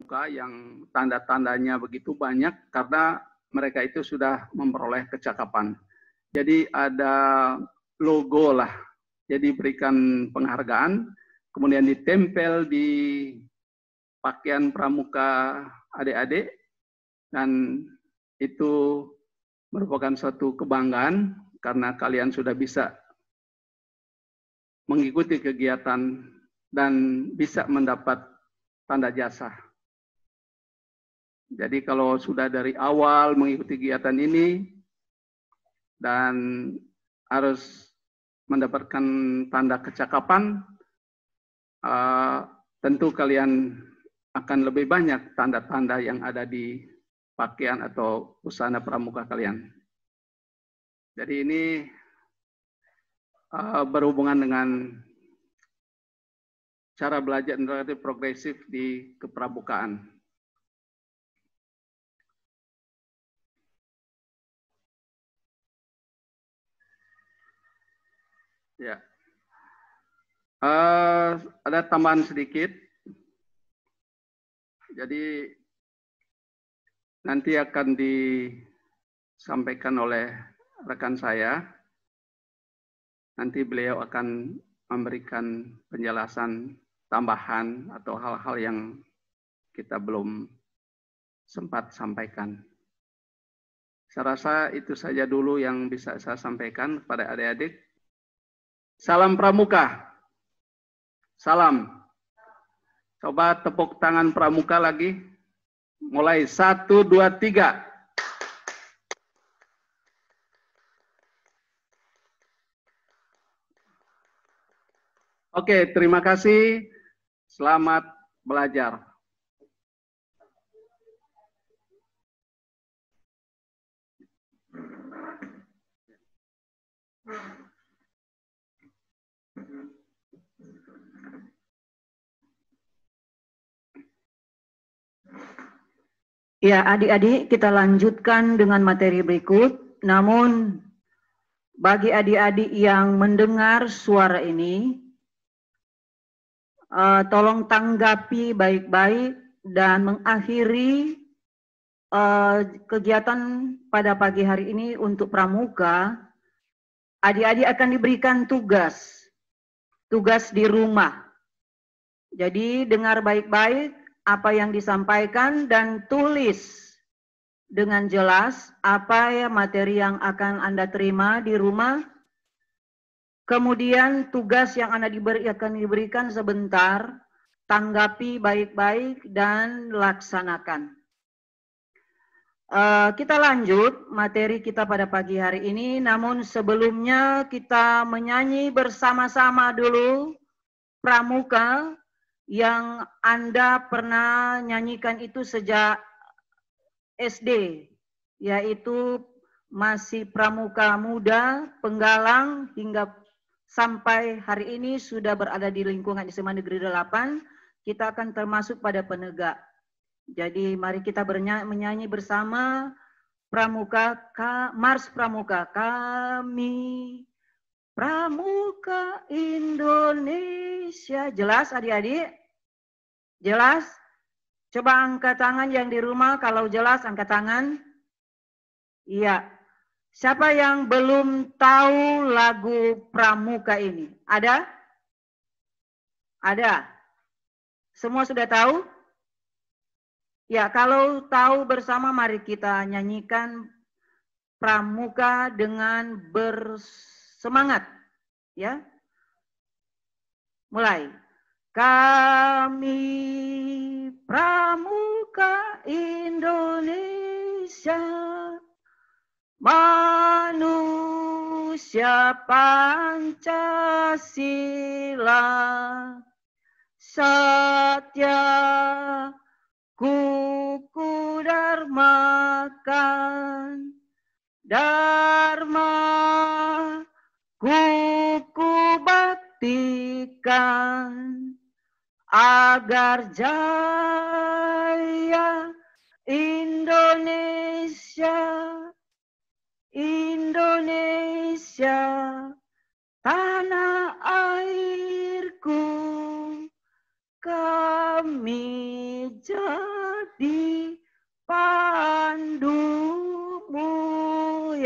pramuka yang tanda-tandanya begitu banyak karena mereka itu sudah memperoleh kecakapan. Jadi ada logo lah, jadi berikan penghargaan, kemudian ditempel di pakaian pramuka adik-adik, dan itu merupakan suatu kebanggaan karena kalian sudah bisa mengikuti kegiatan dan bisa mendapat tanda jasa. Jadi kalau sudah dari awal mengikuti kegiatan ini dan harus mendapatkan tanda kecakapan, tentu kalian akan lebih banyak tanda-tanda yang ada di pakaian atau busana pramuka kalian. Jadi ini berhubungan dengan cara belajar interaktif progresif di kepramukaan. Ya, ada tambahan sedikit. Jadi nanti akan disampaikan oleh rekan saya. Nanti beliau akan memberikan penjelasan tambahan atau hal-hal yang kita belum sempat sampaikan. Saya rasa itu saja dulu yang bisa saya sampaikan kepada adik-adik. Salam pramuka. Salam. Coba tepuk tangan pramuka lagi. Mulai 1, 2, 3. Oke, terima kasih. Selamat belajar. Ya, adik-adik, kita lanjutkan dengan materi berikut. Namun, bagi adik-adik yang mendengar suara ini, tolong tanggapi baik-baik dan mengakhiri kegiatan pada pagi hari ini untuk pramuka. Adik-adik akan diberikan tugas di rumah. Jadi, dengar baik-baik apa yang disampaikan dan tulis dengan jelas apa ya materi yang akan Anda terima di rumah. Kemudian tugas yang akan diberikan sebentar, tanggapi baik-baik dan laksanakan. Kita lanjut materi kita pada pagi hari ini, namun sebelumnya kita menyanyi bersama-sama dulu pramuka yang Anda pernah nyanyikan itu sejak SD, yaitu masih pramuka muda, penggalang, hingga sampai hari ini sudah berada di lingkungan SMA Negeri 8, kita akan termasuk pada penegak. Jadi mari kita menyanyi bersama pramuka, Mars Pramuka. Kami Pramuka Indonesia. Jelas adik-adik? Jelas? Coba angkat tangan yang di rumah, kalau jelas angkat tangan. Iya. Siapa yang belum tahu lagu pramuka ini? Ada? Ada? Semua sudah tahu? Ya, kalau tahu bersama mari kita nyanyikan pramuka dengan bersemangat. Ya. Mulai. Kami Pramuka Indonesia, manusia Pancasila, satya kuku dharmakan, dharma kuku baktikan, agar jaya Indonesia, Indonesia, tanah airku, kami jaya.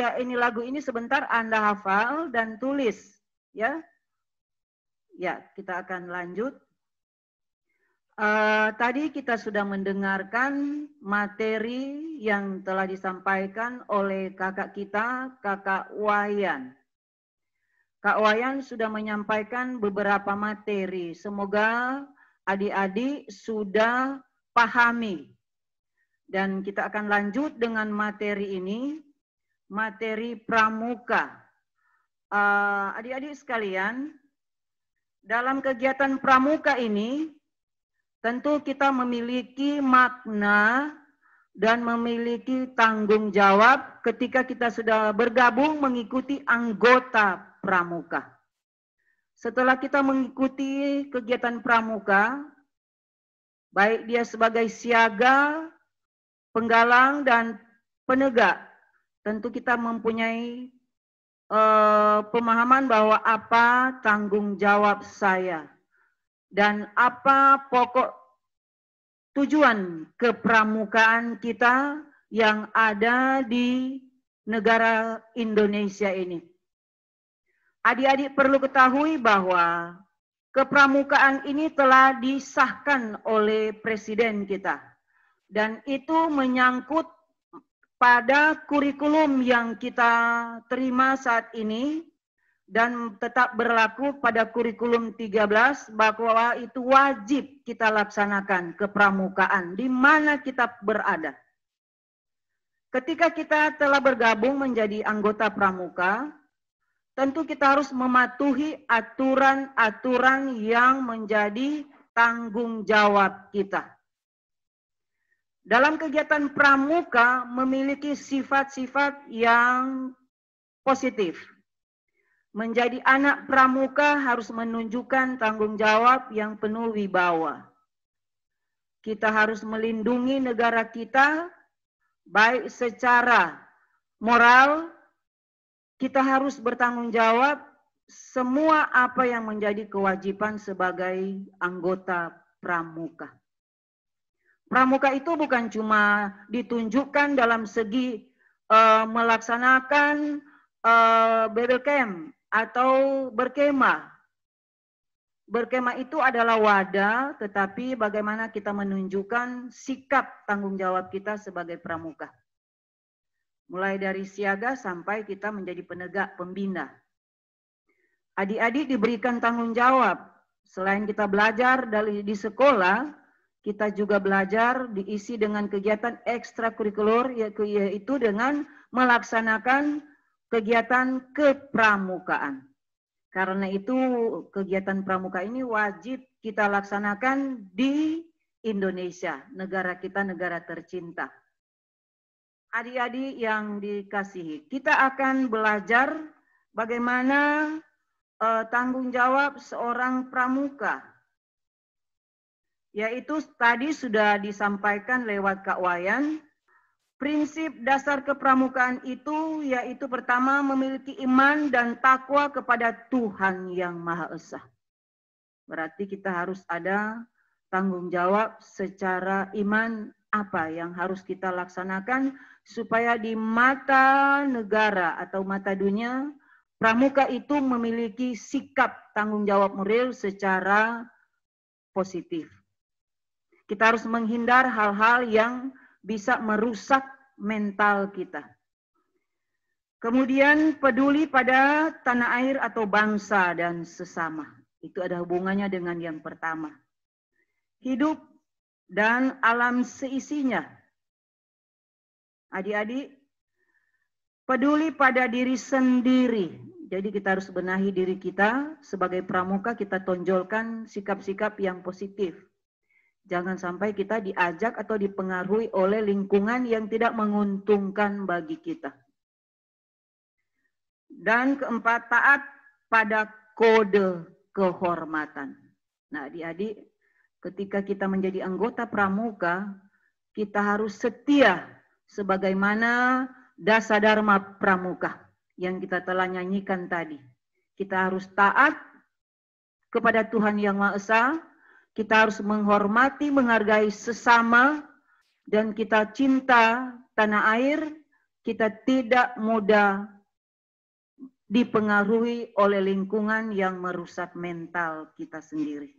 ya ini lagu ini sebentar Anda hafal dan tulis, ya. Ya, kita akan lanjut. Tadi kita sudah mendengarkan materi yang telah disampaikan oleh kakak kita, Kakak Wayan. Kak Wayan sudah menyampaikan beberapa materi. Semoga adik-adik sudah pahami. Dan kita akan lanjut dengan materi ini, materi pramuka. Adik-adik sekalian, dalam kegiatan pramuka ini, tentu kita memiliki makna dan memiliki tanggung jawab ketika kita sudah bergabung mengikuti anggota pramuka. Setelah kita mengikuti kegiatan pramuka, baik dia sebagai siaga, penggalang, dan penegak, tentu kita mempunyai pemahaman bahwa apa tanggung jawab saya. Dan apa pokok tujuan kepramukaan kita yang ada di negara Indonesia ini. Adik-adik perlu ketahui bahwa kepramukaan ini telah disahkan oleh Presiden kita. Dan itu menyangkut pada kurikulum yang kita terima saat ini, dan tetap berlaku pada kurikulum 13 bahwa itu wajib kita laksanakan kepramukaan di mana kita berada. Ketika kita telah bergabung menjadi anggota pramuka, tentu kita harus mematuhi aturan-aturan yang menjadi tanggung jawab kita. Dalam kegiatan pramuka memiliki sifat-sifat yang positif. Menjadi anak pramuka harus menunjukkan tanggung jawab yang penuh wibawa. Kita harus melindungi negara kita, baik secara moral, kita harus bertanggung jawab semua apa yang menjadi kewajiban sebagai anggota pramuka. Pramuka itu bukan cuma ditunjukkan dalam segi melaksanakan Bible camp atau berkemah. Berkemah itu adalah wadah, tetapi bagaimana kita menunjukkan sikap tanggung jawab kita sebagai pramuka. Mulai dari siaga sampai kita menjadi penegak pembina. Adik-adik diberikan tanggung jawab. Selain kita belajar di sekolah, kita juga belajar diisi dengan kegiatan ekstrakurikuler, yaitu dengan melaksanakan kegiatan kepramukaan. Karena itu kegiatan pramuka ini wajib kita laksanakan di Indonesia, negara kita, negara tercinta. Adik-adik yang dikasihi, kita akan belajar bagaimana tanggung jawab seorang pramuka. Yaitu tadi sudah disampaikan lewat Kak Wayan. Prinsip dasar kepramukaan itu yaitu pertama memiliki iman dan takwa kepada Tuhan yang Maha Esa. Berarti kita harus ada tanggung jawab secara iman apa yang harus kita laksanakan supaya di mata negara atau mata dunia pramuka itu memiliki sikap tanggung jawab moral secara positif. Kita harus menghindar hal-hal yang bisa merusak mental kita. Kemudian peduli pada tanah air atau bangsa dan sesama. Itu ada hubungannya dengan yang pertama. Hidup dan alam seisinya. Adik-adik, peduli pada diri sendiri. Jadi kita harus benahi diri kita. Sebagai pramuka kita tonjolkan sikap-sikap yang positif. Jangan sampai kita diajak atau dipengaruhi oleh lingkungan yang tidak menguntungkan bagi kita. Dan keempat, taat pada kode kehormatan. Nah, adik-adik, ketika kita menjadi anggota pramuka, kita harus setia sebagaimana dasar dharma pramuka yang kita telah nyanyikan tadi. Kita harus taat kepada Tuhan Yang Maha Esa. Kita harus menghormati, menghargai sesama, dan kita cinta tanah air, kita tidak mudah dipengaruhi oleh lingkungan yang merusak mental kita sendiri.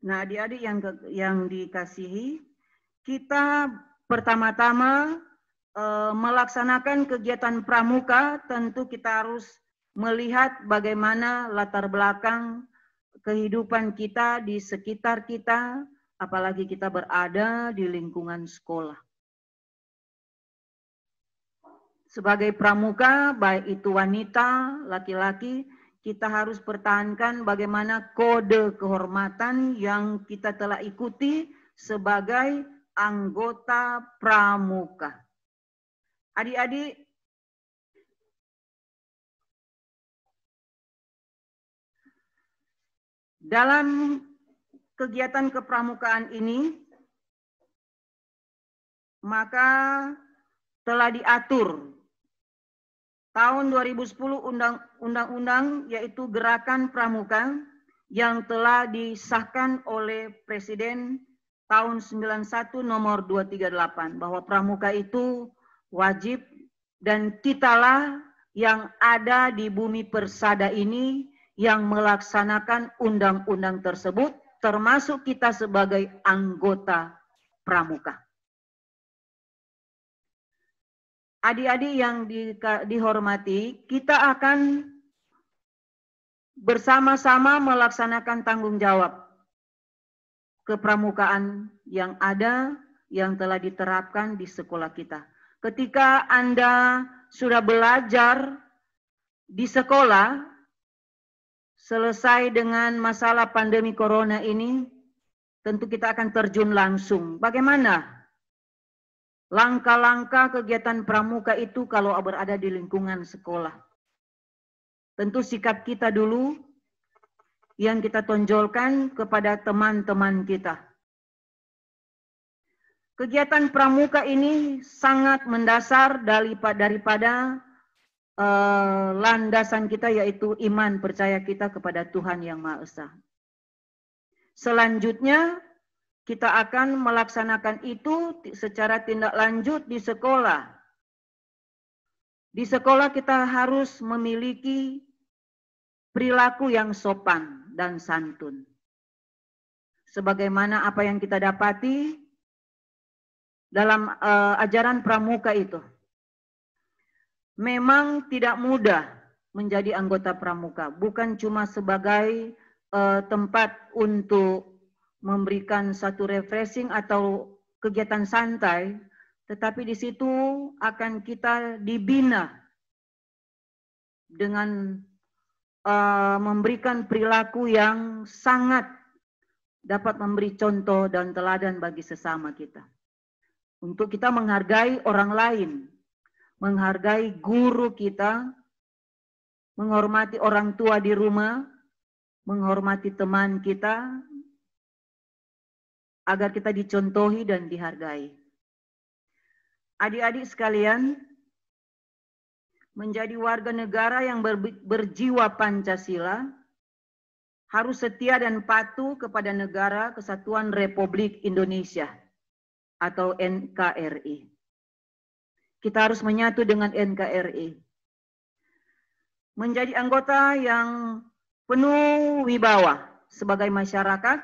Nah, adik-adik yang dikasihi, kita pertama-tama melaksanakan kegiatan pramuka, tentu kita harus melihat bagaimana latar belakang kehidupan kita di sekitar kita, apalagi kita berada di lingkungan sekolah. Sebagai pramuka, baik itu wanita, laki-laki, kita harus pertahankan bagaimana kode kehormatan yang kita telah ikuti sebagai anggota pramuka. Adik-adik, dalam kegiatan kepramukaan ini, maka telah diatur tahun 2010 undang-undang yaitu Gerakan Pramuka yang telah disahkan oleh Presiden tahun 91 nomor 238 bahwa pramuka itu wajib dan kitalah yang ada di bumi persada ini yang melaksanakan undang-undang tersebut termasuk kita sebagai anggota pramuka. Adik-adik yang dihormati, kita akan bersama-sama melaksanakan tanggung jawab kepramukaan yang ada, yang telah diterapkan di sekolah kita. Ketika Anda sudah belajar di sekolah, selesai dengan masalah pandemi corona ini, tentu kita akan terjun langsung. Bagaimana langkah-langkah kegiatan pramuka itu kalau berada di lingkungan sekolah? Tentu sikap kita dulu yang kita tonjolkan kepada teman-teman kita. Kegiatan pramuka ini sangat mendasar daripada landasan kita yaitu iman percaya kita kepada Tuhan Yang Maha Esa. Selanjutnya, kita akan melaksanakan itu secara tindak lanjut di sekolah. Di sekolah kita harus memiliki perilaku yang sopan dan santun. Sebagaimana apa yang kita dapati dalam ajaran pramuka itu. Memang tidak mudah menjadi anggota pramuka. Bukan cuma sebagai tempat untuk memberikan satu refreshing atau kegiatan santai, tetapi di situ akan kita dibina dengan memberikan perilaku yang sangat dapat memberi contoh dan teladan bagi sesama kita. Untuk kita menghargai orang lain, menghargai guru kita, menghormati orang tua di rumah, menghormati teman kita, agar kita dicontohi dan dihargai. Adik-adik sekalian, menjadi warga negara yang berjiwa Pancasila, harus setia dan patuh kepada Negara Kesatuan Republik Indonesia atau NKRI. Kita harus menyatu dengan NKRI. Menjadi anggota yang penuh wibawa sebagai masyarakat,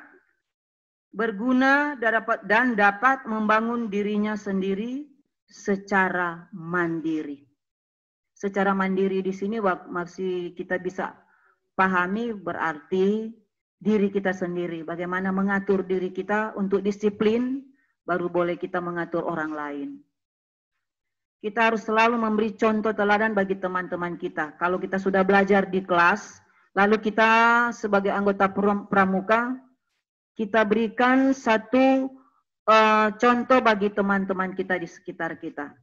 berguna dan dapat membangun dirinya sendiri secara mandiri. Secara mandiri di sini masih kita bisa pahami berarti diri kita sendiri. Bagaimana mengatur diri kita untuk disiplin, baru boleh kita mengatur orang lain. Kita harus selalu memberi contoh teladan bagi teman-teman kita. Kalau kita sudah belajar di kelas, lalu kita sebagai anggota pramuka, kita berikan satu contoh bagi teman-teman kita di sekitar kita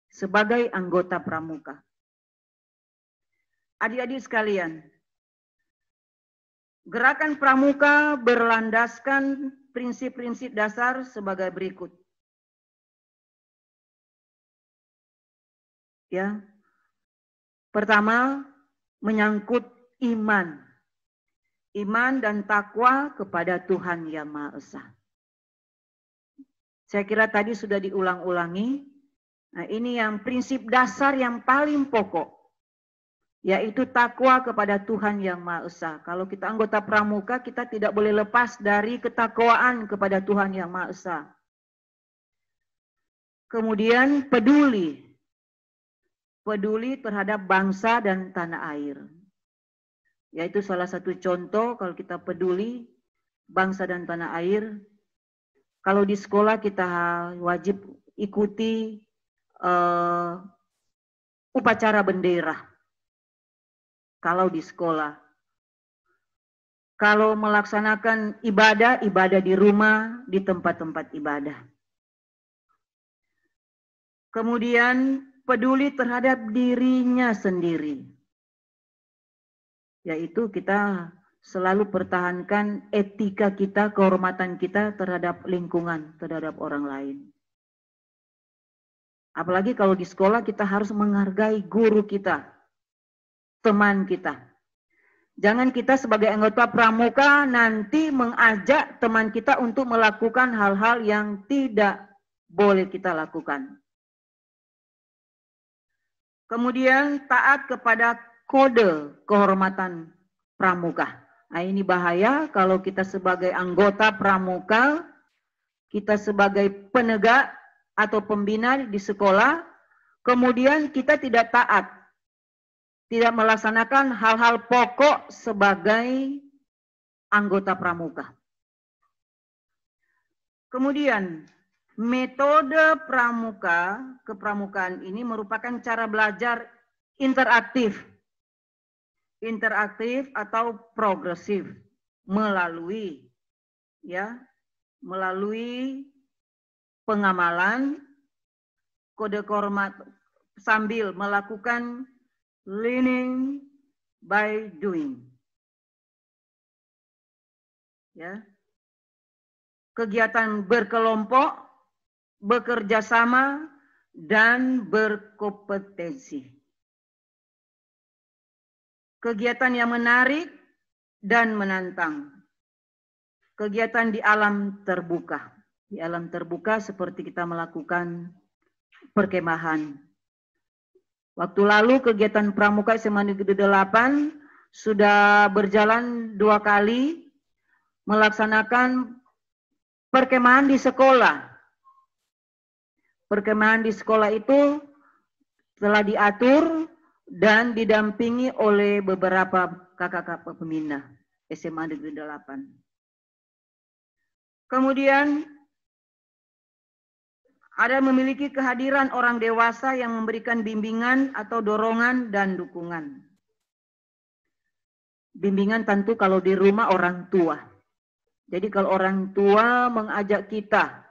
sebagai anggota pramuka. Adik-adik sekalian, gerakan pramuka berlandaskan prinsip-prinsip dasar sebagai berikut. Ya. Pertama, menyangkut iman. Iman dan takwa kepada Tuhan Yang Maha Esa. Saya kira tadi sudah diulang-ulangi Nah, ini yang prinsip dasar yang paling pokok, yaitu takwa kepada Tuhan Yang Maha Esa. Kalau kita anggota pramuka, kita tidak boleh lepas dari ketakwaan kepada Tuhan Yang Maha Esa. Kemudian peduli terhadap bangsa dan tanah air. Yaitu salah satu contoh kalau kita peduli bangsa dan tanah air. Kalau di sekolah kita wajib ikuti upacara bendera. Kalau di sekolah. Kalau melaksanakan ibadah di rumah, di tempat-tempat ibadah. Kemudian peduli terhadap dirinya sendiri. Yaitu kita selalu pertahankan etika kita, kehormatan kita terhadap lingkungan, terhadap orang lain. Apalagi kalau di sekolah kita harus menghargai guru kita, teman kita. Jangan kita sebagai anggota pramuka nanti mengajak teman kita untuk melakukan hal-hal yang tidak boleh kita lakukan. Kemudian taat kepada kode kehormatan pramuka. Nah, ini bahaya kalau kita sebagai anggota pramuka, kita sebagai penegak atau pembina di sekolah, kemudian kita tidak taat, tidak melaksanakan hal-hal pokok sebagai anggota pramuka. Kemudian, metode pramuka, kepramukaan ini merupakan cara belajar interaktif atau progresif melalui pengamalan kode kehormatan sambil melakukan learning by doing. Ya. Kegiatan berkelompok, bekerja sama, dan berkompetensi. Kegiatan yang menarik dan menantang. Kegiatan di alam terbuka. Di alam terbuka seperti kita melakukan perkemahan. Waktu lalu kegiatan pramuka SMA Negeri 8 sudah berjalan 2 kali melaksanakan perkemahan di sekolah. Perkemahan di sekolah itu telah diatur dan didampingi oleh beberapa kakak-kakak pembina SMA Negeri 8. Kemudian ada memiliki kehadiran orang dewasa yang memberikan bimbingan atau dorongan dan dukungan. Bimbingan tentu kalau di rumah orang tua. Jadi kalau orang tua mengajak kita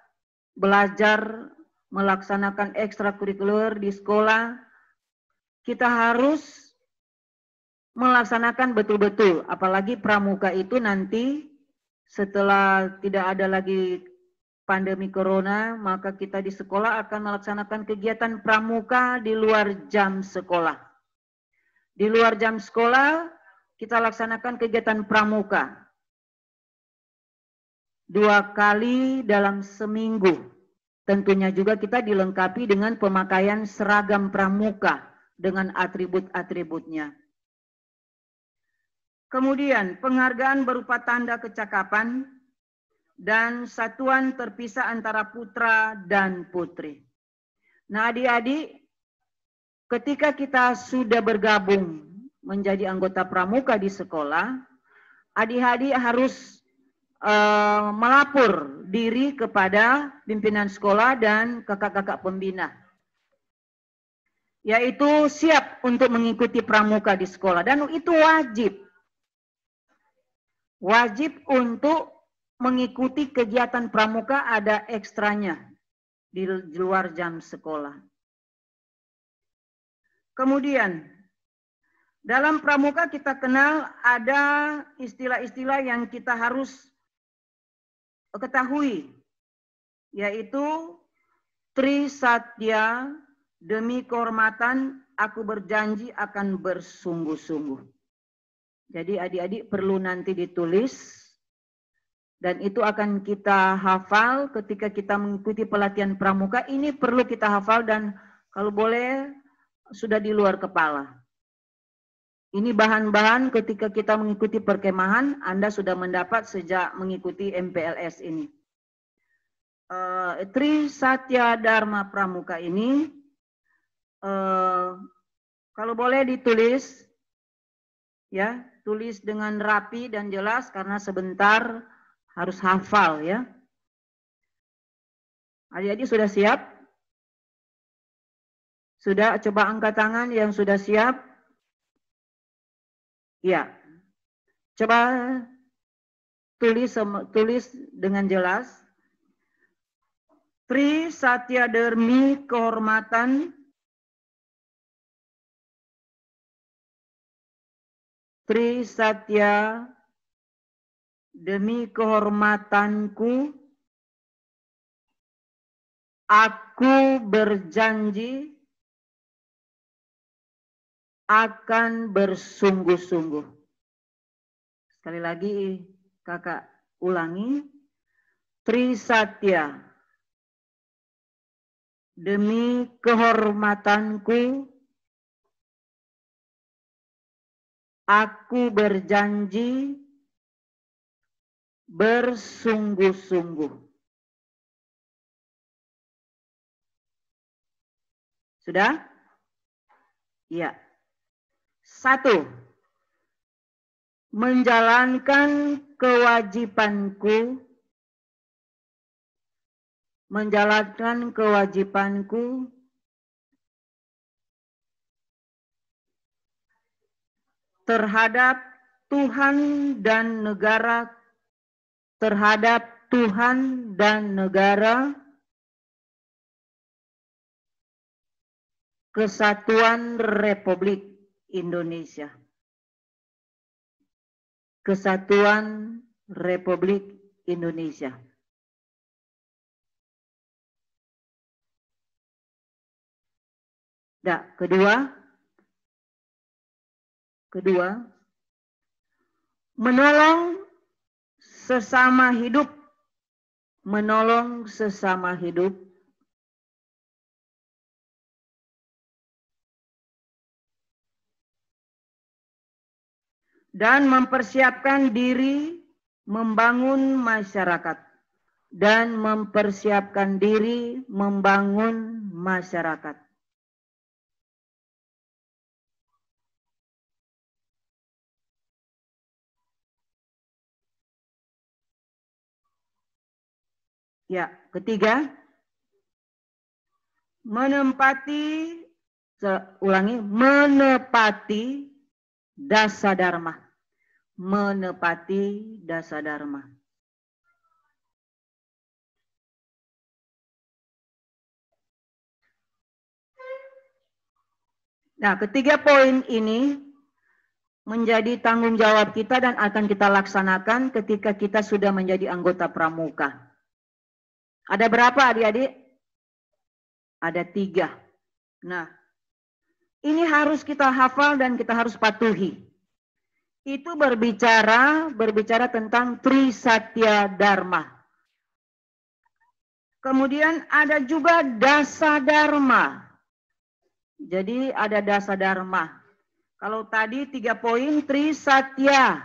belajar melaksanakan ekstrakurikuler di sekolah, kita harus melaksanakan betul-betul. Apalagi pramuka itu nanti setelah tidak ada lagi pandemi corona, maka kita di sekolah akan melaksanakan kegiatan pramuka di luar jam sekolah. Di luar jam sekolah, kita laksanakan kegiatan pramuka 2 kali dalam seminggu. Tentunya juga kita dilengkapi dengan pemakaian seragam pramuka dengan atribut-atributnya. Kemudian penghargaan berupa tanda kecakapan dan satuan terpisah antara putra dan putri. Nah, adik-adik, ketika kita sudah bergabung menjadi anggota pramuka di sekolah, adik-adik harus melapor diri kepada pimpinan sekolah dan kakak-kakak pembina. Yaitu siap untuk mengikuti pramuka di sekolah. Dan itu wajib. Wajib untuk mengikuti kegiatan pramuka, ada ekstranya di luar jam sekolah. Kemudian, dalam pramuka kita kenal ada istilah-istilah yang kita harus ketahui, yaitu Trisatya, demi kehormatan aku berjanji akan bersungguh-sungguh. Jadi adik-adik perlu nanti ditulis, dan itu akan kita hafal ketika kita mengikuti pelatihan pramuka. Ini perlu kita hafal dan Kalau boleh, sudah di luar kepala. Ini bahan-bahan ketika kita mengikuti perkemahan, Anda sudah mendapat sejak mengikuti MPLS ini. Tri Satya Dharma Pramuka ini, kalau boleh ditulis, ya, tulis dengan rapi dan jelas karena sebentar harus hafal, ya. Adik-adik sudah siap? Sudah, coba angkat tangan yang sudah siap. Ya, coba tulis dengan jelas. Tri Satya demi kehormatan. Tri Satya demi kehormatanku. Aku berjanji akan bersungguh-sungguh. Sekali lagi kakak ulangi. Tri Satya demi kehormatanku, aku berjanji bersungguh-sungguh. Sudah? Iya. 1. Menjalankan kewajibanku terhadap Tuhan dan negara, Kesatuan Republik Indonesia. Kesatuan Republik Indonesia. Nah, kedua, menolong sesama hidup, dan mempersiapkan diri membangun masyarakat. Ya, ketiga, menepati dasa dharma. Nah, ketiga poin ini menjadi tanggung jawab kita dan akan kita laksanakan ketika kita sudah menjadi anggota pramuka. Ada berapa adik-adik? Ada 3. Nah, ini harus kita hafal dan kita harus patuhi. Itu berbicara tentang Tri Satya Dharma. Kemudian ada juga dasa dharma. Jadi ada dasa dharma. Kalau tadi 3 poin Tri Satya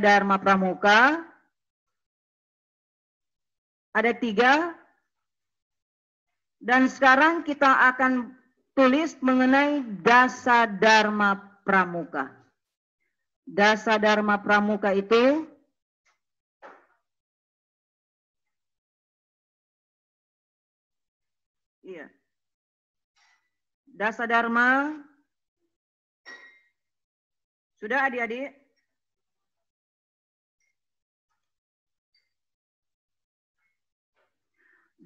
Dharma Pramuka. Ada 3. Dan sekarang kita akan tulis mengenai dasa dharma pramuka. Dasa dharma pramuka itu dasa dharma. Sudah adik-adik?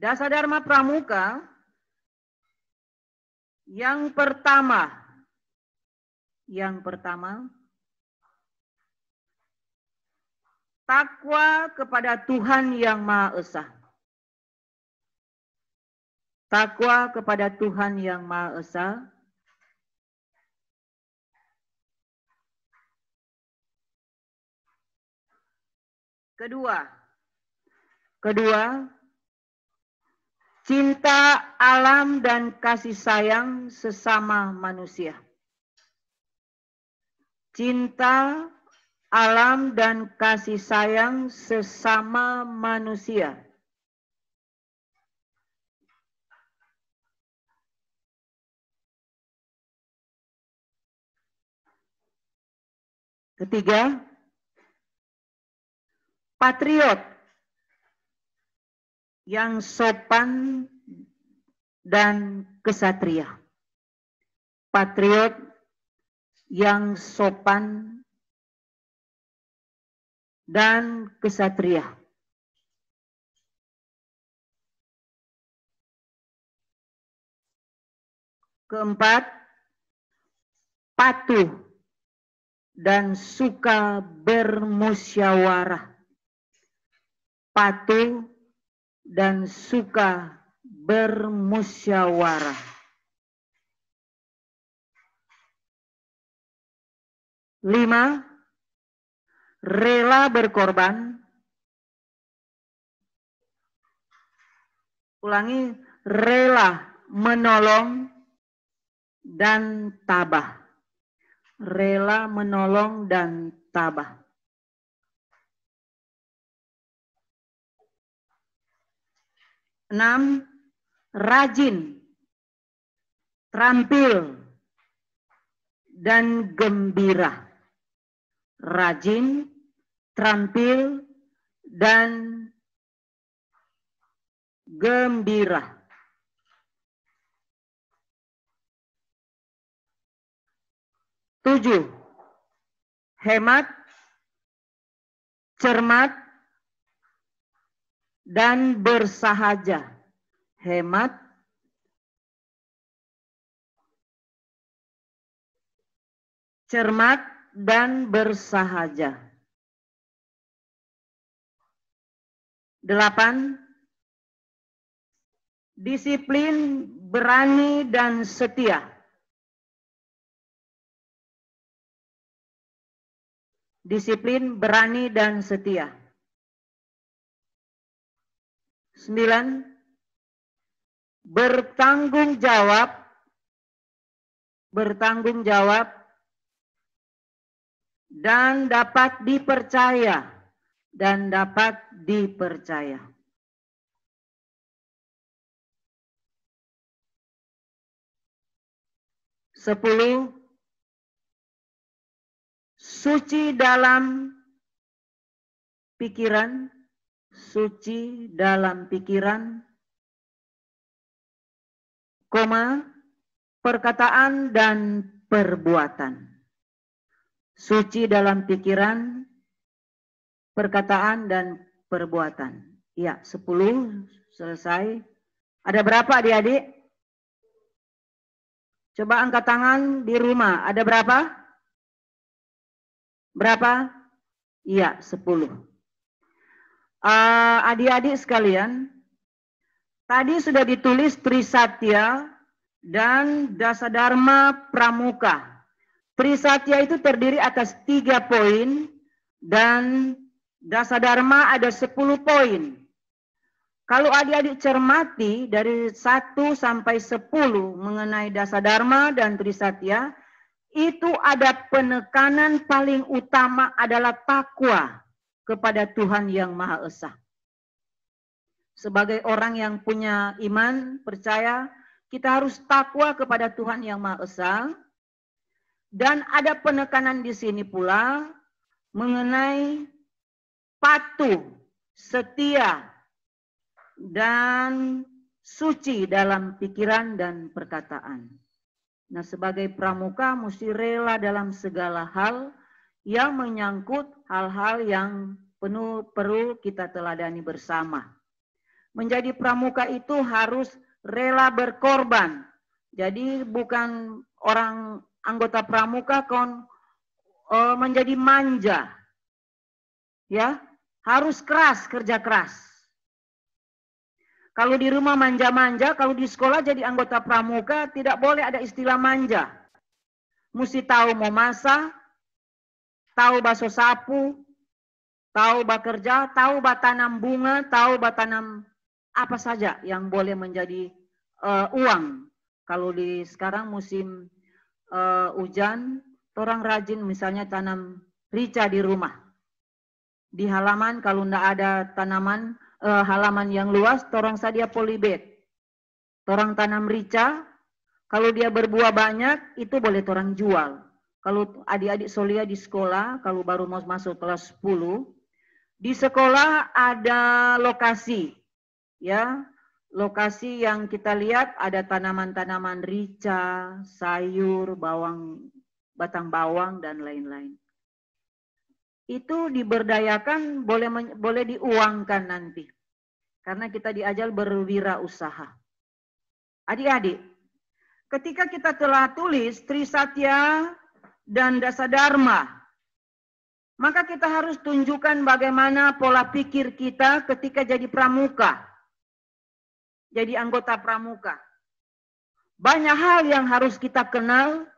Dasa dharma pramuka yang pertama, takwa kepada Tuhan Yang Maha Esa. Takwa kepada Tuhan Yang Maha Esa. Kedua, cinta alam dan kasih sayang sesama manusia. Cinta alam dan kasih sayang sesama manusia. Ketiga, patriot yang sopan dan kesatria. Patriot yang sopan dan kesatria. Keempat, patuh dan suka bermusyawarah. Patuh dan suka bermusyawarah. Lima, rela berkorban. Ulangi, rela menolong dan tabah. Rela menolong dan tabah. 6, rajin, terampil, dan gembira. Rajin, terampil, dan gembira. 7, hemat, cermat, dan bersahaja. Hemat, cermat, dan bersahaja. 8, disiplin, berani, dan setia. Disiplin, berani, dan setia. 9, bertanggung jawab, dan dapat dipercaya. 10, suci dalam pikiran, perkataan dan perbuatan. Suci dalam pikiran, perkataan, dan perbuatan. Ya, 10 selesai. Ada berapa adik-adik? Coba angkat tangan di rumah. Ada berapa? Berapa? Iya, 10. Adik-adik sekalian, tadi sudah ditulis Trisatya dan Dasadharma Pramuka. Trisatya itu terdiri atas 3 poin dan Dasadharma ada 10 poin. Kalau adik-adik cermati dari 1 sampai 10 mengenai Dasadharma dan Trisatya, itu ada penekanan paling utama adalah takwa kepada Tuhan yang Maha Esa. Sebagai orang yang punya iman, percaya, kita harus takwa kepada Tuhan yang Maha Esa. Dan ada penekanan di sini pula mengenai patuh, setia, dan suci dalam pikiran dan perkataan. Nah, sebagai pramuka mesti rela dalam segala hal yang menyangkut hal-hal yang perlu kita teladani bersama. Menjadi pramuka itu harus rela berkorban. Jadi bukan orang anggota pramuka menjadi manja. Ya, harus keras, kerja keras. Kalau di rumah manja-manja, kalau di sekolah jadi anggota pramuka, tidak boleh ada istilah manja. Mesti tahu mau masak, tahu basuh sapu, tahu bekerja, tahu tanam bunga, tahu tanam apa saja yang boleh menjadi uang. Kalau di sekarang musim hujan, orang rajin misalnya tanam rica di rumah. Di halaman kalau tidak ada tanaman halaman yang luas, orang sadia polybag. Orang tanam rica, kalau dia berbuah banyak, itu boleh orang jual. Kalau adik-adik Solia di sekolah, kalau baru mau masuk kelas 10, di sekolah ada lokasi, ya, lokasi yang kita lihat ada tanaman-tanaman rica, sayur, bawang, batang bawang, dan lain-lain. Itu diberdayakan, boleh diuangkan nanti. Karena kita diajar berwirausaha. Adik-adik, ketika kita telah tulis Trisatya dan Dasadharma, maka kita harus tunjukkan bagaimana pola pikir kita ketika jadi pramuka. Jadi anggota pramuka. Banyak hal yang harus kita kenal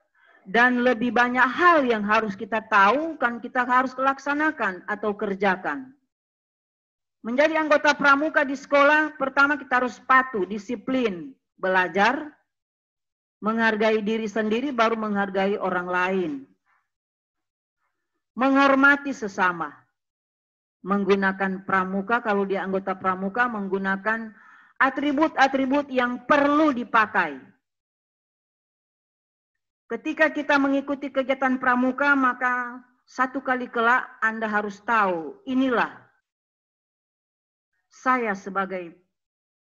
dan lebih banyak hal yang harus kita tahu kan kita harus laksanakan atau kerjakan. Menjadi anggota pramuka di sekolah, pertama kita harus patuh, disiplin, belajar, menghargai diri sendiri, baru menghargai orang lain. Menghormati sesama. Menggunakan pramuka, kalau dia anggota pramuka, menggunakan atribut-atribut yang perlu dipakai. Ketika kita mengikuti kegiatan pramuka, maka satu kali kelak Anda harus tahu, inilah saya sebagai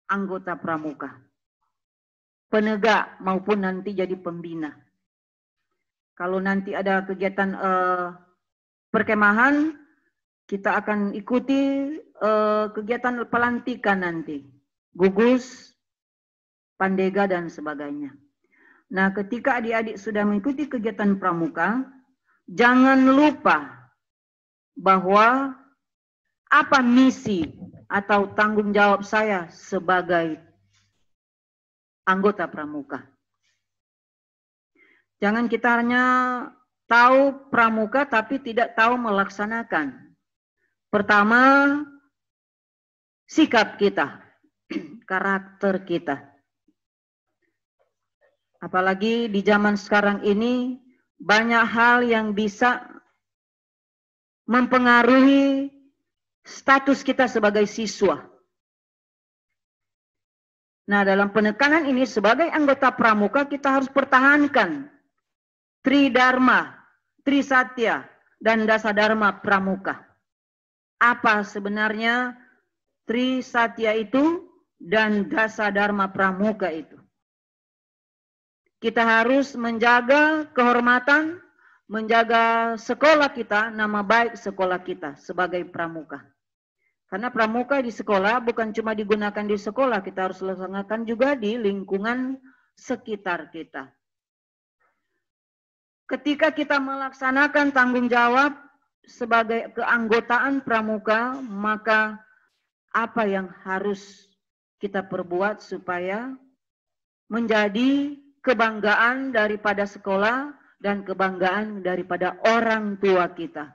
anggota pramuka. Penegak maupun nanti jadi pembina. Kalau nanti ada kegiatan perkemahan, kita akan ikuti kegiatan pelantikan nanti. Gugus, pandega, dan sebagainya. Nah, ketika adik-adik sudah mengikuti kegiatan pramuka, jangan lupa bahwa apa misi atau tanggung jawab saya sebagai anggota pramuka. Jangan kita hanya tahu pramuka tapi tidak tahu melaksanakan. Pertama, sikap kita, karakter kita. Apalagi di zaman sekarang ini banyak hal yang bisa mempengaruhi status kita sebagai siswa. Nah, dalam penekanan ini sebagai anggota pramuka kita harus pertahankan Tridharma, Trisatya, dan Dasadharma pramuka. Apa sebenarnya Trisatya itu dan Dasadharma pramuka itu? Kita harus menjaga kehormatan, menjaga sekolah kita, nama baik sekolah kita sebagai pramuka. Karena pramuka di sekolah bukan cuma digunakan di sekolah, kita harus laksanakan juga di lingkungan sekitar kita. Ketika kita melaksanakan tanggung jawab sebagai keanggotaan pramuka, maka apa yang harus kita perbuat supaya menjadi kebanggaan daripada sekolah dan kebanggaan daripada orang tua kita.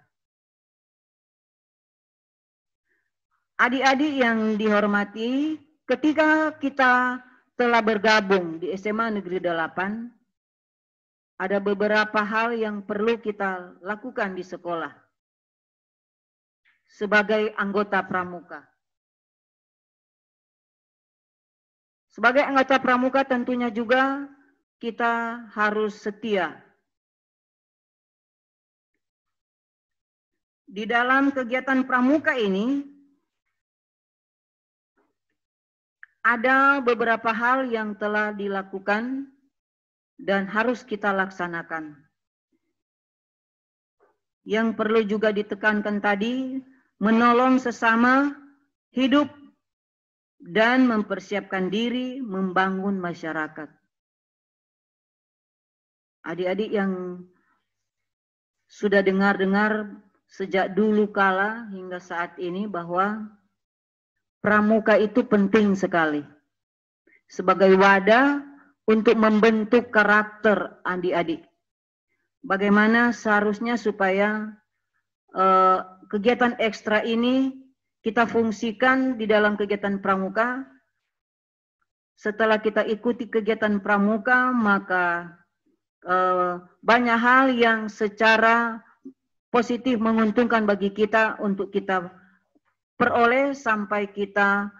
Adik-adik yang dihormati, ketika kita telah bergabung di SMA Negeri 8, ada beberapa hal yang perlu kita lakukan di sekolah sebagai anggota pramuka. Sebagai anggota pramuka tentunya juga kita harus setia. Di dalam kegiatan pramuka ini, ada beberapa hal yang telah dilakukan dan harus kita laksanakan. Yang perlu juga ditekankan tadi, menolong sesama, hidup, dan mempersiapkan diri membangun masyarakat. Adik-adik yang sudah dengar-dengar sejak dulu kala hingga saat ini bahwa pramuka itu penting sekali sebagai wadah untuk membentuk karakter adik-adik. Bagaimana seharusnya supaya kegiatan ekstra ini kita fungsikan di dalam kegiatan pramuka setelah kita ikuti kegiatan pramuka, maka banyak hal yang secara positif menguntungkan bagi kita untuk kita peroleh sampai kita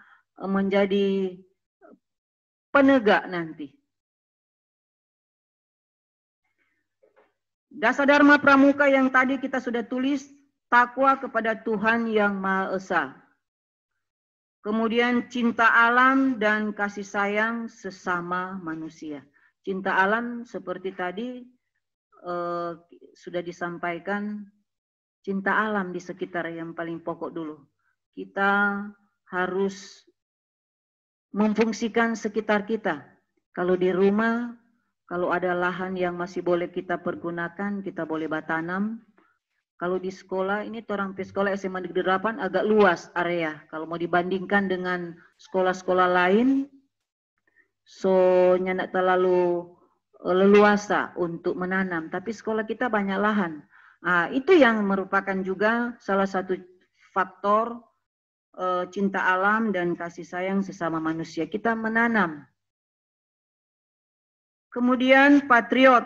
menjadi penegak nanti. Dasar Dharma Pramuka yang tadi kita sudah tulis, takwa kepada Tuhan Yang Maha Esa. Kemudian cinta alam dan kasih sayang sesama manusia. Cinta alam seperti tadi sudah disampaikan, cinta alam di sekitar yang paling pokok dulu. Kita harus memfungsikan sekitar kita. Kalau di rumah, kalau ada lahan yang masih boleh kita pergunakan, kita boleh tanam. Kalau di sekolah, ini orang sekolah SMA Negeri 8 agak luas area. Kalau mau dibandingkan dengan sekolah-sekolah lain, so nggak terlalu leluasa untuk menanam. Tapi sekolah kita banyak lahan. Nah, itu yang merupakan juga salah satu faktor cinta alam dan kasih sayang sesama manusia. Kita menanam. Kemudian patriot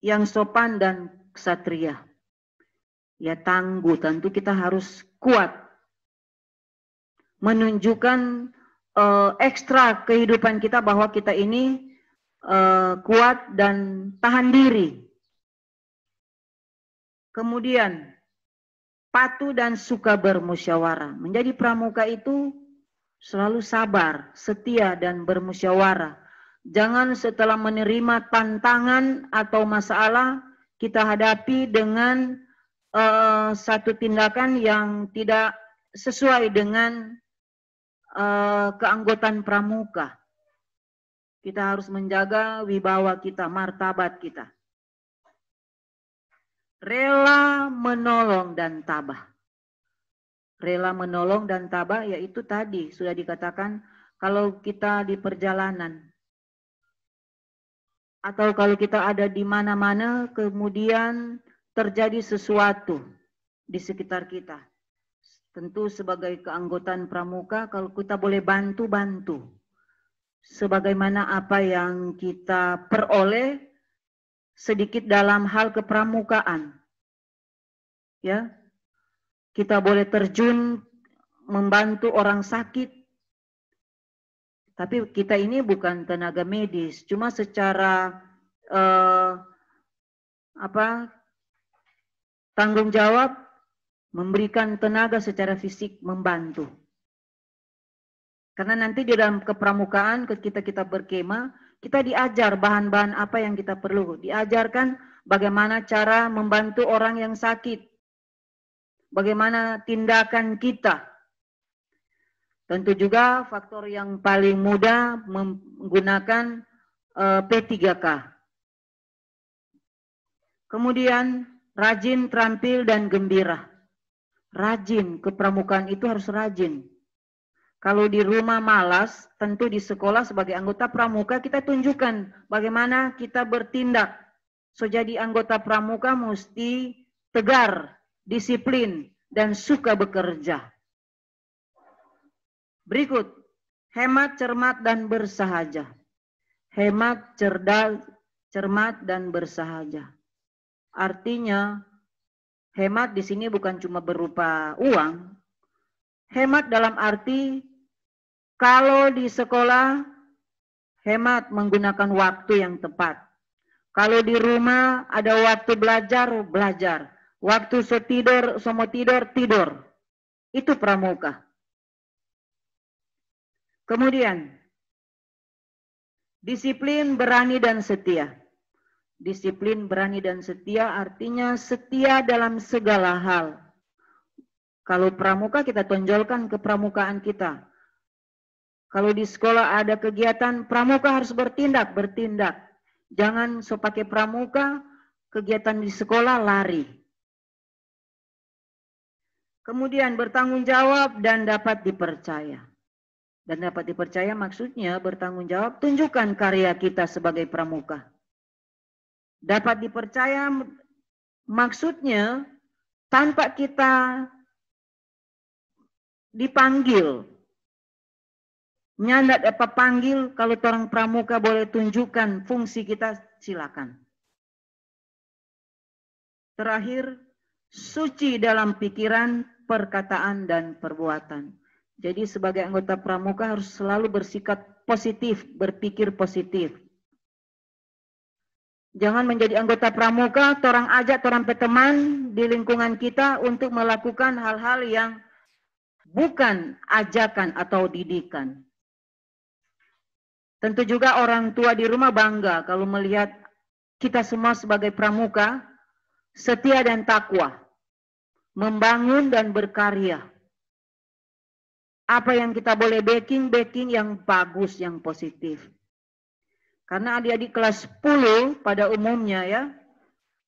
yang sopan dan ksatria. Ya tangguh, tentu kita harus kuat. Menunjukkan ekstra kehidupan kita bahwa kita ini kuat dan tahan diri. Kemudian patuh dan suka bermusyawarah. Menjadi pramuka itu selalu sabar, setia dan bermusyawarah. Jangan setelah menerima tantangan atau masalah kita hadapi dengan satu tindakan yang tidak sesuai dengan keanggotaan pramuka. Kita harus menjaga wibawa kita, martabat kita. Rela menolong dan tabah. Rela menolong dan tabah yaitu tadi sudah dikatakan kalau kita di perjalanan atau kalau kita ada di mana-mana kemudian terjadi sesuatu di sekitar kita. Tentu sebagai keanggotaan pramuka kalau kita boleh bantu-bantu. Sebagaimana apa yang kita peroleh sedikit dalam hal kepramukaan. Ya. Kita boleh terjun membantu orang sakit. Tapi kita ini bukan tenaga medis, cuma secara tanggung jawab memberikan tenaga secara fisik membantu. Karena nanti di dalam kepramukaan ketika kita berkemah, kita diajar bahan-bahan apa yang kita perlu. Diajarkan bagaimana cara membantu orang yang sakit. Bagaimana tindakan kita. Tentu juga faktor yang paling mudah menggunakan P3K. Kemudian rajin, terampil, dan gembira. Rajin, kepramukaan itu harus rajin. Kalau di rumah malas, tentu di sekolah sebagai anggota pramuka kita tunjukkan bagaimana kita bertindak. So jadi anggota pramuka mesti tegar, disiplin, dan suka bekerja. Berikut, hemat, cermat, dan bersahaja. Hemat, cerdas, cermat, dan bersahaja. Artinya, hemat di sini bukan cuma berupa uang. Hemat dalam arti, kalau di sekolah, hemat menggunakan waktu yang tepat. Kalau di rumah ada waktu belajar, belajar. Waktu mau tidur, tidur. Itu pramuka. Kemudian, disiplin, berani, dan setia. Disiplin, berani, dan setia artinya setia dalam segala hal. Kalau pramuka kita tonjolkan kepramukaan kita. Kalau di sekolah ada kegiatan, pramuka harus bertindak. Jangan so pakai pramuka, kegiatan di sekolah lari. Kemudian bertanggung jawab dan dapat dipercaya. Dan dapat dipercaya maksudnya bertanggung jawab, tunjukkan karya kita sebagai pramuka. Dapat dipercaya maksudnya tanpa kita dipanggil. Nyandak apa panggil, kalau orang pramuka boleh tunjukkan fungsi kita, silakan. Terakhir, suci dalam pikiran, perkataan, dan perbuatan. Jadi sebagai anggota pramuka harus selalu bersikap positif, berpikir positif. Jangan menjadi anggota pramuka, orang ajak, orang teman di lingkungan kita untuk melakukan hal-hal yang bukan ajakan atau didikan. Tentu juga orang tua di rumah bangga kalau melihat kita semua sebagai pramuka setia dan takwa, membangun dan berkarya. Apa yang kita boleh backing yang bagus, yang positif. Karena adik-adik kelas 10 pada umumnya ya,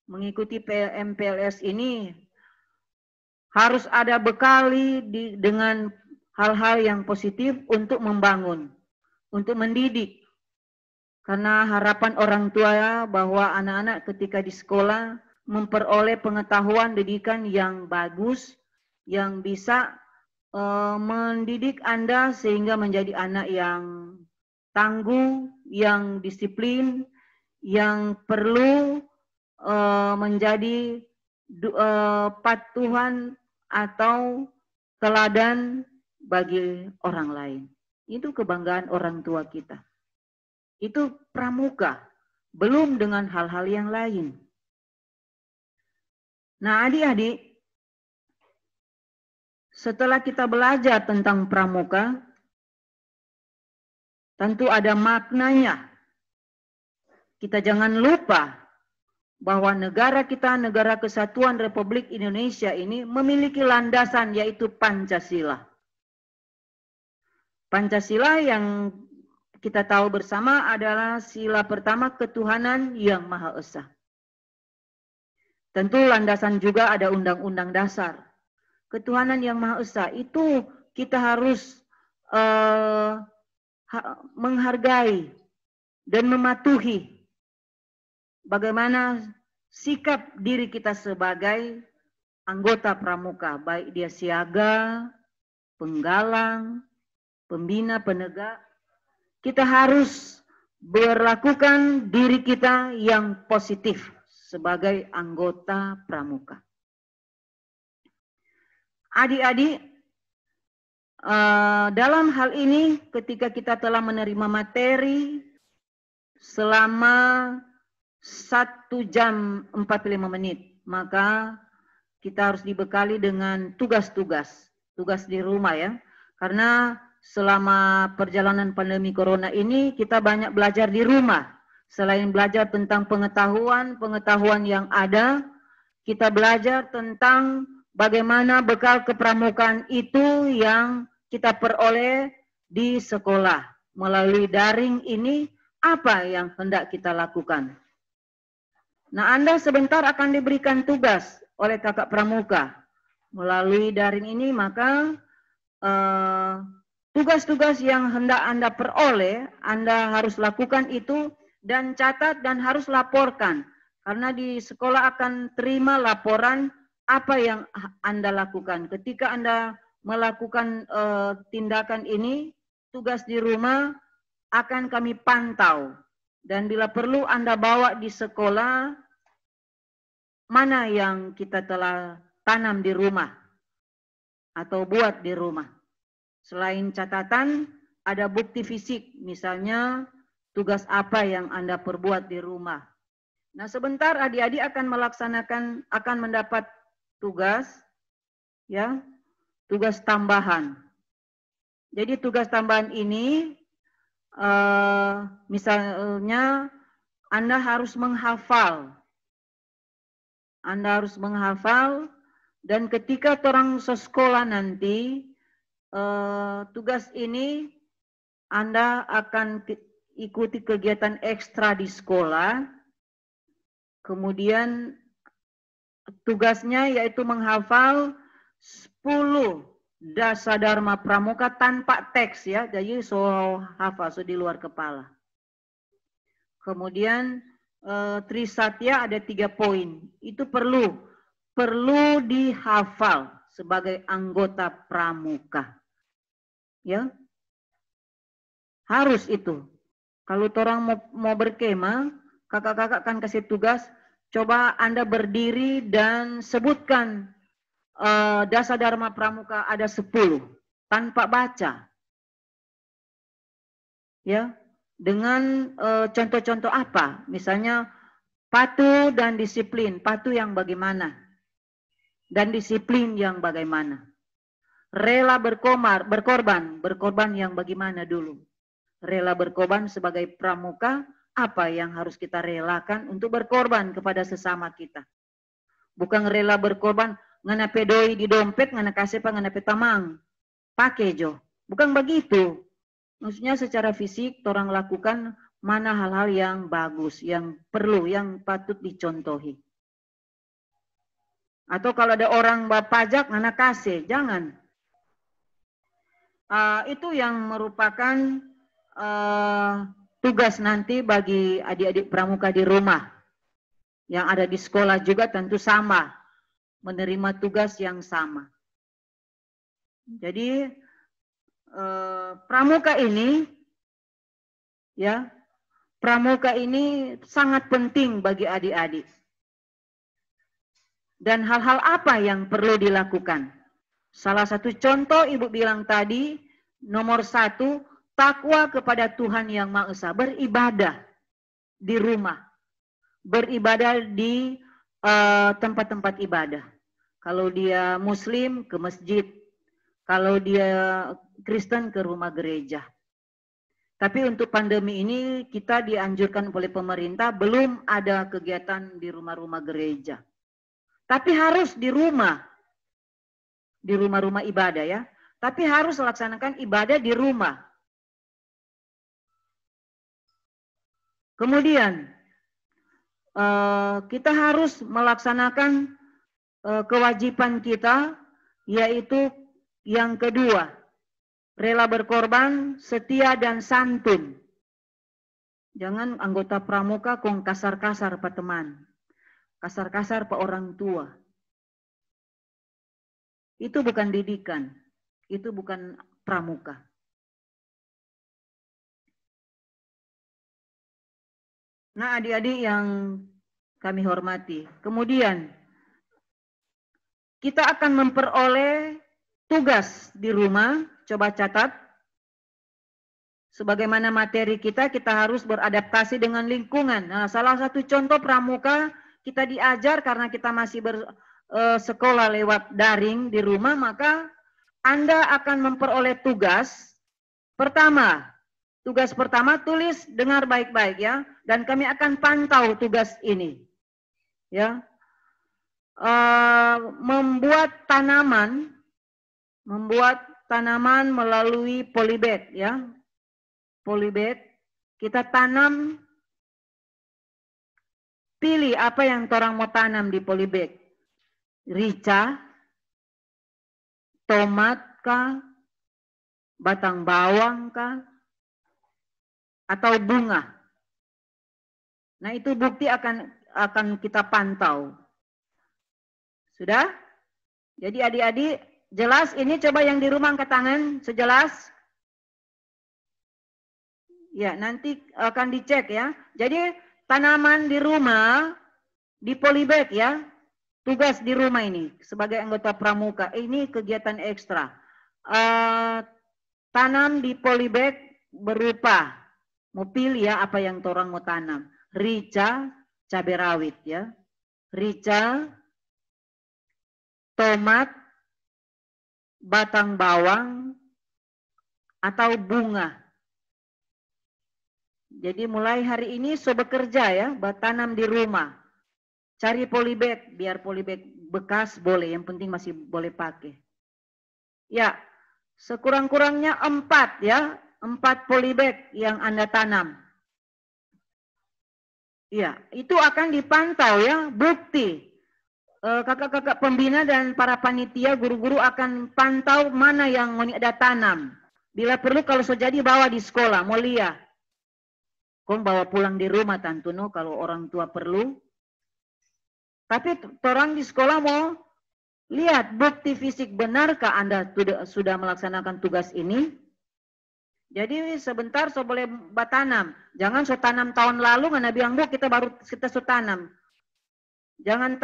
mengikuti MPLS ini harus ada bekali dengan hal-hal yang positif untuk membangun, untuk mendidik. Karena harapan orang tua bahwa anak-anak ketika di sekolah memperoleh pengetahuan didikan yang bagus, yang bisa mendidik Anda sehingga menjadi anak yang tangguh, yang disiplin, yang perlu menjadi patuhan atau teladan bagi orang lain. Itu kebanggaan orang tua kita. Itu pramuka, belum dengan hal-hal yang lain. Nah, adik-adik, setelah kita belajar tentang pramuka, tentu ada maknanya. Kita jangan lupa bahwa negara kita, Negara Kesatuan Republik Indonesia ini memiliki landasan yaitu Pancasila. Pancasila yang kita tahu bersama adalah sila pertama ketuhanan yang Maha Esa. Tentu landasan juga ada Undang-Undang Dasar. Ketuhanan yang Maha Esa itu kita harus menghargai dan mematuhi bagaimana sikap diri kita sebagai anggota pramuka, baik dia siaga, penggalang, pembina, penegak. Kita harus berlakukan diri kita yang positif sebagai anggota pramuka. Adik-adik, dalam hal ini ketika kita telah menerima materi selama 1 jam 45 menit, maka kita harus dibekali dengan tugas-tugas di rumah ya. Karena selama perjalanan pandemi corona ini kita banyak belajar di rumah. Selain belajar tentang pengetahuan yang ada, kita belajar tentang bagaimana bekal kepramukaan itu yang kita peroleh di sekolah. Melalui daring ini, apa yang hendak kita lakukan? Nah, Anda sebentar akan diberikan tugas oleh kakak pramuka. Melalui daring ini, maka tugas-tugas yang hendak Anda peroleh, Anda harus lakukan itu dan catat dan harus laporkan. Karena di sekolah akan terima laporan apa yang Anda lakukan. Ketika Anda melakukan tindakan ini, tugas di rumah akan kami pantau. Dan bila perlu Anda bawa di sekolah, mana yang kita telah tanam di rumah atau buat di rumah. Selain catatan, ada bukti fisik, misalnya tugas apa yang Anda perbuat di rumah. Nah, sebentar adik-adik akan mendapat tugas, ya, tugas tambahan. Jadi tugas tambahan ini, misalnya Anda harus menghafal. Dan ketika orang sekolah nanti, tugas ini Anda akan ikuti kegiatan ekstra di sekolah. Kemudian tugasnya yaitu menghafal 10 dasar dharma pramuka tanpa teks ya. Jadi hafal di luar kepala. Kemudian Trisatya ada 3 poin. Itu perlu dihafal sebagai anggota pramuka. Ya. Harus itu. Kalau orang mau berkemah, kakak-kakak akan kasih tugas, coba Anda berdiri dan sebutkan dasar Dharma Pramuka ada 10 tanpa baca. Ya, dengan contoh-contoh apa? Misalnya patuh dan disiplin. Patuh yang bagaimana? Dan disiplin yang bagaimana? Rela berkorban. Berkorban yang bagaimana dulu? Rela berkorban sebagai pramuka, apa yang harus kita relakan untuk berkorban kepada sesama kita? Bukan rela berkorban, ngana pedoi di dompet, ngana kasih pa, ngana petamang. Pakai jo. Bukan begitu. Maksudnya secara fisik orang lakukan mana hal-hal yang bagus, yang perlu, yang patut dicontohi. Atau kalau ada orang pajak, ngana kasih, jangan. Itu yang merupakan tugas nanti bagi adik-adik pramuka di rumah. Yang ada di sekolah juga tentu sama, menerima tugas yang sama. Jadi pramuka ini, ya, pramuka ini sangat penting bagi adik-adik. Dan hal-hal apa yang perlu dilakukan? Salah satu contoh Ibu bilang tadi, nomor 1, takwa kepada Tuhan Yang Maha Esa, beribadah di rumah, beribadah di tempat-tempat ibadah. Kalau dia Muslim ke masjid, kalau dia Kristen ke rumah gereja. Tapi untuk pandemi ini kita dianjurkan oleh pemerintah belum ada kegiatan di rumah-rumah gereja. Tapi harus di rumah-rumah ibadah ya. Tapi harus laksanakan ibadah di rumah. Kemudian kita harus melaksanakan kewajiban kita, yaitu yang kedua, rela berkorban, setia dan santun. Jangan anggota pramuka kong kasar-kasar pak teman. Kasar-kasar pak orang tua. Itu bukan didikan. Itu bukan pramuka. Nah, adik-adik yang kami hormati. Kemudian, kita akan memperoleh tugas di rumah. Coba catat. Sebagaimana materi kita harus beradaptasi dengan lingkungan. Nah, salah satu contoh pramuka kita diajar karena kita masih bersekolah lewat daring di rumah, maka Anda akan memperoleh tugas. Tugas pertama tulis, dengar baik-baik ya, dan kami akan pantau tugas ini. Ya, membuat tanaman melalui polybag ya. Polybag, kita tanam, pilih apa yang orang mau tanam di polybag. Rica, tomat kah, batang bawang kah, atau bunga. Nah, itu bukti akan kita pantau. Sudah? Jadi adik-adik, jelas ini, coba yang di rumah angkat tangan, sejelas. Ya, nanti akan dicek ya. Jadi tanaman di rumah, di polybag ya. Tugas di rumah ini sebagai anggota pramuka. Ini kegiatan ekstra. Tanam di polybag berupa, mau pilih ya apa yang orang mau tanam. Rica, cabai rawit ya. Rica, tomat, batang bawang, atau bunga. Jadi mulai hari ini bekerja ya, tanam di rumah. Cari polybag, biar polybag bekas boleh, yang penting masih boleh pakai. Ya, sekurang-kurangnya 4 ya, 4 polybag yang Anda tanam. Ya, itu akan dipantau ya, bukti. Kakak-kakak pembina dan para panitia, guru-guru akan pantau mana yang mau ada tanam. Bila perlu kalau jadi bawa di sekolah, mau lihat. Kong bawa pulang di rumah tentu no, kalau orang tua perlu. Tapi orang di sekolah mau lihat bukti fisik, benarkah Anda sudah melaksanakan tugas ini? Jadi sebentar so boleh batanam. Jangan so tanam tahun lalu ngana bilang bu kita so tanam. Jangan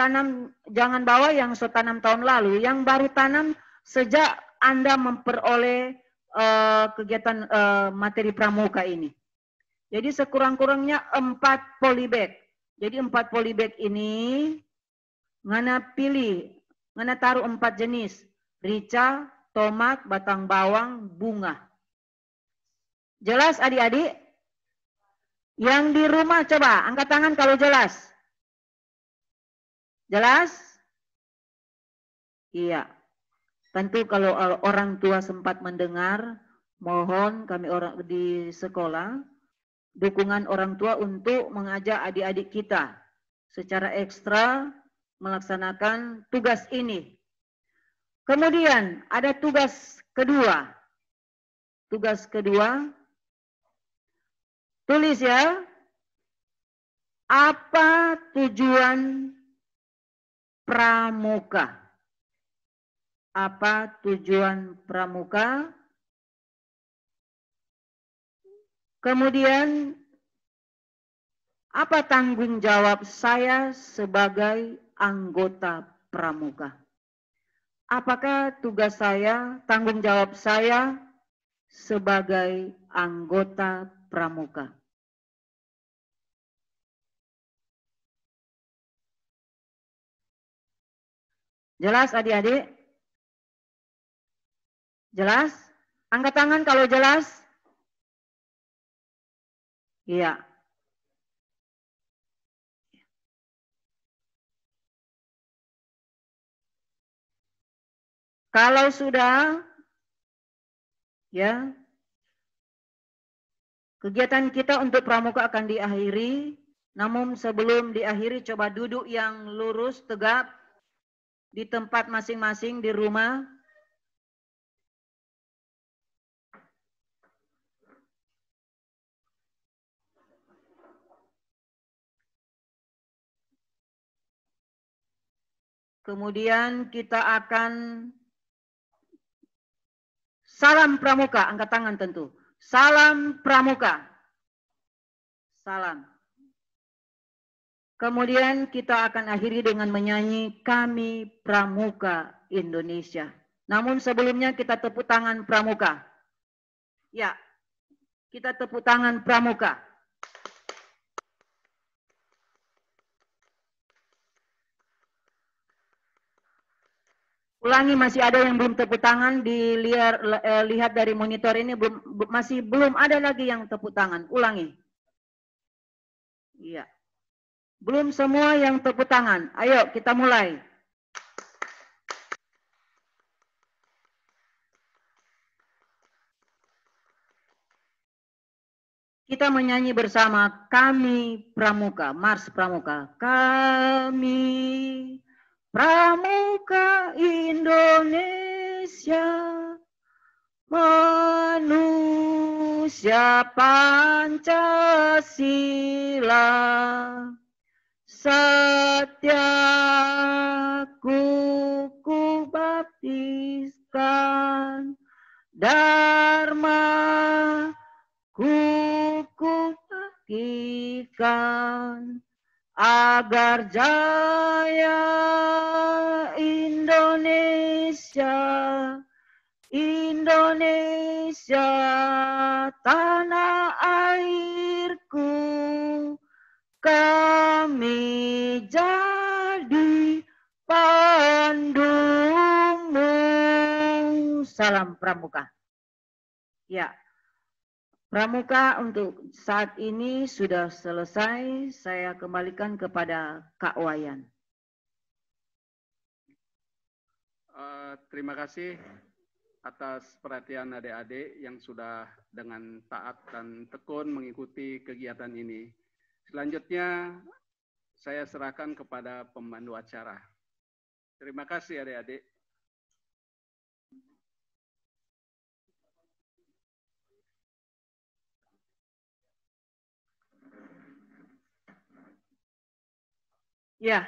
bawa yang so tanam tahun lalu, yang baru tanam sejak Anda memperoleh kegiatan materi pramuka ini. Jadi sekurang-kurangnya 4 polybag. Jadi 4 polybag ini ngana pilih, ngana taruh 4 jenis. Rica, tomat, batang bawang, bunga. Jelas adik-adik? Yang di rumah coba angkat tangan kalau jelas. Jelas? Iya. Tentu kalau orang tua sempat mendengar, mohon kami orang di sekolah, dukungan orang tua untuk mengajak adik-adik kita secara ekstra melaksanakan tugas ini. Kemudian ada tugas kedua. Tugas kedua, tulis ya, apa tujuan pramuka? Apa tujuan pramuka? Kemudian, apa tanggung jawab saya sebagai anggota pramuka? Apakah tugas saya, tanggung jawab saya sebagai anggota pramuka? Jelas adik-adik? Jelas? Angkat tangan kalau jelas. Iya. Kalau sudah, ya, kegiatan kita untuk pramuka akan diakhiri. Namun sebelum diakhiri, coba duduk yang lurus, tegap, di tempat masing-masing di rumah. Kemudian kita akan salam pramuka, angkat tangan tentu. Salam pramuka. Salam. Kemudian kita akan akhiri dengan menyanyi Kami Pramuka Indonesia. Namun sebelumnya kita tepuk tangan pramuka. Ya, kita tepuk tangan pramuka. Ulangi, masih ada yang belum tepuk tangan, lihat dari monitor ini masih belum ada lagi yang tepuk tangan. Ulangi. Iya. Belum semua yang tepuk tangan. Ayo kita mulai. Kita menyanyi bersama Kami Pramuka, Mars Pramuka. Kami Pramuka Indonesia, manusia Pancasila, setia kuku baptiskan, Dharma kuku bagikan, agar jaya Indonesia, Indonesia tanah airku, kami jadi pandumu. Salam pramuka. Ya. Pramuka untuk saat ini sudah selesai. Saya kembalikan kepada Kak Wayan. Terima kasih atas perhatian adik-adik yang sudah dengan taat dan tekun mengikuti kegiatan ini. Selanjutnya saya serahkan kepada pemandu acara. Terima kasih adik-adik. Ya,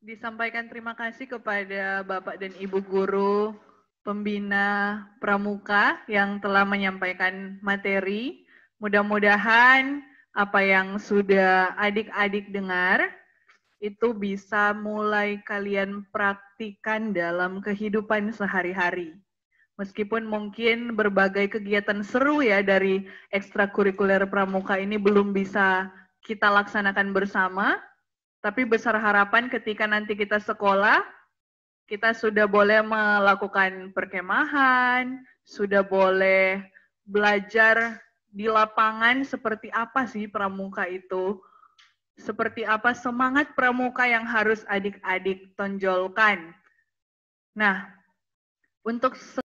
disampaikan terima kasih kepada Bapak dan Ibu Guru pembina pramuka yang telah menyampaikan materi. Mudah-mudahan apa yang sudah adik-adik dengar itu bisa mulai kalian praktikan dalam kehidupan sehari-hari. Meskipun mungkin berbagai kegiatan seru ya dari ekstrakurikuler pramuka ini belum bisa kita laksanakan bersama, tapi besar harapan ketika nanti kita sekolah, kita sudah boleh melakukan perkemahan, sudah boleh belajar di lapangan seperti apa sih pramuka itu, seperti apa semangat pramuka yang harus adik-adik tonjolkan. Nah, untuk